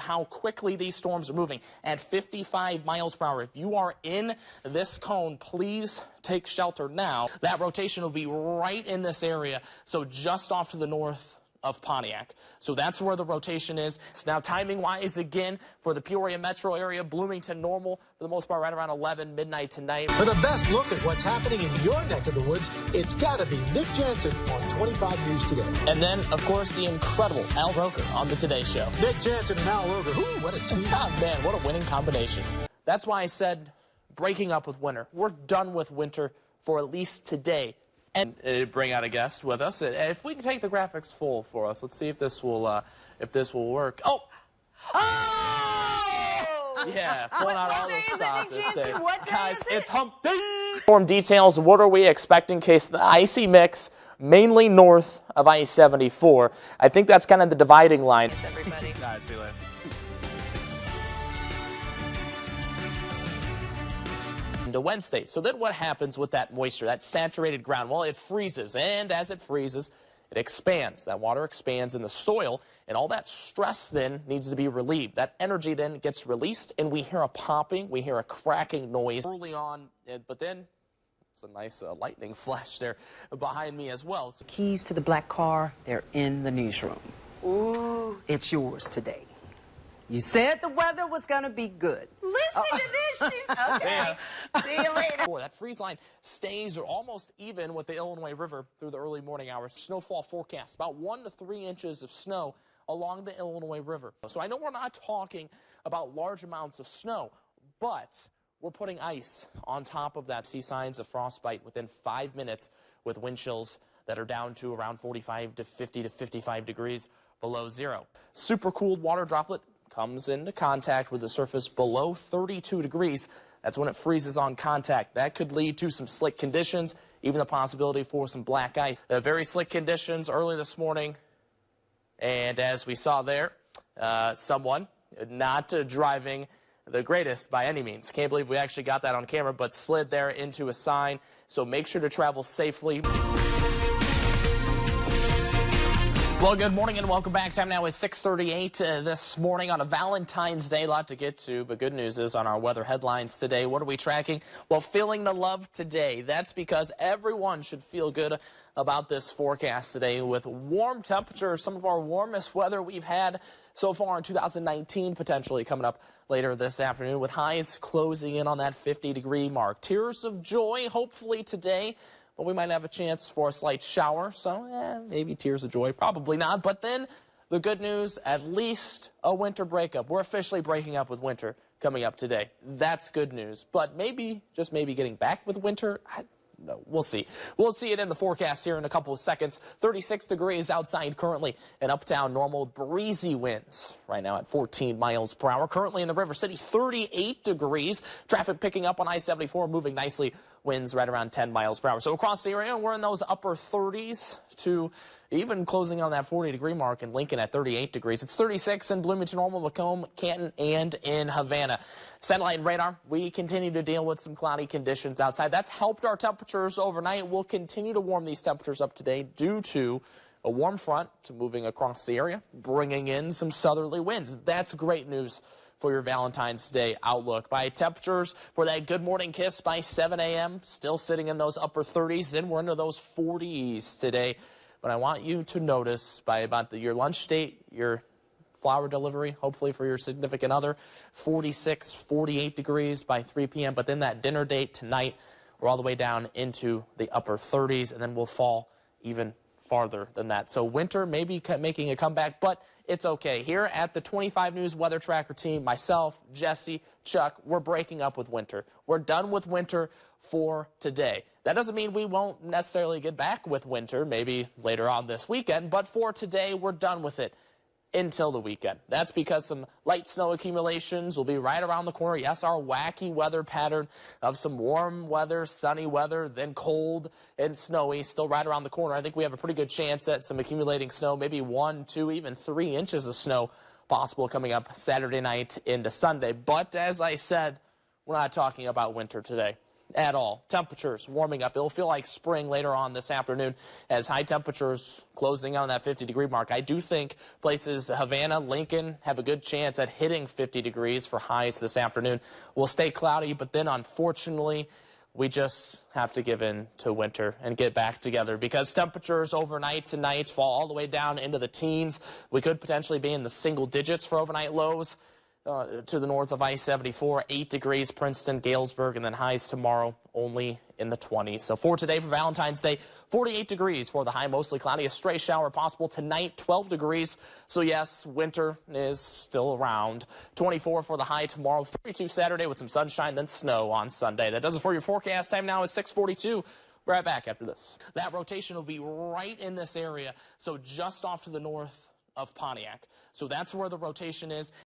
how quickly these storms are moving at 55 miles per hour. If you are in this cone, please take shelter now. That rotation will be right in this area, so just off to the north of Pontiac. So that's where the rotation is. Now, timing-wise, again, for the Peoria metro area, Bloomington normal for the most part right around 11 midnight tonight. For the best look at what's happening in your neck of the woods, it's got to be Nick Jansen on 25 News Today. And then, of course, the incredible Al Roker on the Today Show. Nick Jansen and Al Roker, ooh, what a team. Oh, man, what a winning combination. That's why I said breaking up with winter. We're done with winter for at least today. And bring out a guest with us. If we can take the graphics full for us, let's see if this will work. Oh! Oh! Yeah, pulling out all those stops to say, guys, it's hump day. Storm details. What are we expecting in case the icy mix, mainly north of I-74? I think that's kind of the dividing line. Thanks, everybody. All right, see you later. To Wednesday. So then what happens with that moisture, that saturated ground? Well, it freezes, and as it freezes, it expands. That water expands in the soil, and all that stress then needs to be relieved. That energy then gets released, and we hear a popping, we hear a cracking noise early on, but then it's a nice lightning flash there behind me as well. So Keys to the black car, they're in the newsroom. Ooh. It's yours today. You said the weather was going to be good. Listen to this. She's okay. See you later. That freeze line stays or almost even with the Illinois River through the early morning hours. Snowfall forecast, about 1 to 3 inches of snow along the Illinois River. So I know we're not talking about large amounts of snow, but we're putting ice on top of that. See signs of frostbite within 5 minutes with wind chills that are down to around 45 to 50 to 55 degrees below zero. Super cooled water droplet comes into contact with the surface below 32 degrees. That's when it freezes on contact. That could lead to some slick conditions, even the possibility for some black ice. Very slick conditions early this morning. And as we saw there, someone not driving the greatest by any means. Can't believe we actually got that on camera, but slid there into a sign. So make sure to travel safely. Well, good morning and welcome back. Time now is 6:38 this morning on a Valentine's Day. A lot to get to, but good news is on our weather headlines today. What are we tracking? Well, feeling the love today. That's because everyone should feel good about this forecast today with warm temperatures, some of our warmest weather we've had so far in 2019, potentially coming up later this afternoon with highs closing in on that 50-degree mark. Tears of joy, hopefully today. But we might have a chance for a slight shower, so maybe tears of joy, probably not. But then the good news, at least a winter breakup. We're officially breaking up with winter coming up today. That's good news. But maybe, just maybe getting back with winter, no, we'll see. We'll see it in the forecast here in a couple of seconds. 36 degrees outside currently, and uptown normal breezy winds right now at 14 miles per hour. Currently in the River City, 38 degrees. Traffic picking up on I-74, moving nicely. Winds right around 10 miles per hour. So across the area, we're in those upper 30s to even closing on that 40-degree mark in Lincoln at 38 degrees. It's 36 in Bloomington, Normal, Macomb, Canton, and in Havana. Satellite and radar, we continue to deal with some cloudy conditions outside. That's helped our temperatures overnight. We'll continue to warm these temperatures up today due to a warm front moving across the area, bringing in some southerly winds. That's great news for your Valentine's Day outlook. By temperatures for that good morning kiss by 7 a.m., still sitting in those upper 30s, then we're into those 40s today. But I want you to notice by about your lunch date, your flower delivery, hopefully for your significant other, 46, 48 degrees by 3 p.m. But then that dinner date tonight, we're all the way down into the upper 30s, and then we'll fall even farther than that. So winter may be making a comeback, but it's okay. Here at the 25 News Weather Tracker team, myself, Jesse, Chuck, we're breaking up with winter. We're done with winter for today. That doesn't mean we won't necessarily get back with winter, maybe later on this weekend, but for today, we're done with it until the weekend. That's because some light snow accumulations will be right around the corner. Yes, our wacky weather pattern of some warm weather, sunny weather, then cold and snowy still right around the corner. I think we have a pretty good chance at some accumulating snow, maybe 1, 2, even 3 inches of snow possible coming up Saturday night into Sunday. But as I said, we're not talking about winter today. at all. Temperatures warming up. It'll feel like spring later on this afternoon as high temperatures closing on that 50-degree mark. I do think places Havana, Lincoln have a good chance at hitting 50 degrees for highs this afternoon. Will stay cloudy, but then unfortunately we just have to give in to winter and get back together because temperatures overnight tonight fall all the way down into the teens. We could potentially be in the single digits for overnight lows. To the north of I-74, 8 degrees, Princeton, Galesburg, and then highs tomorrow only in the 20s. So for today, for Valentine's Day, 48 degrees for the high, mostly cloudy. A stray shower possible tonight, 12 degrees. So yes, winter is still around. 24 for the high tomorrow, 32 Saturday with some sunshine, then snow on Sunday. That does it for your forecast. Time now is 6:42. We're right back after this. That rotation will be right in this area, so just off to the north of Pontiac. So that's where the rotation is.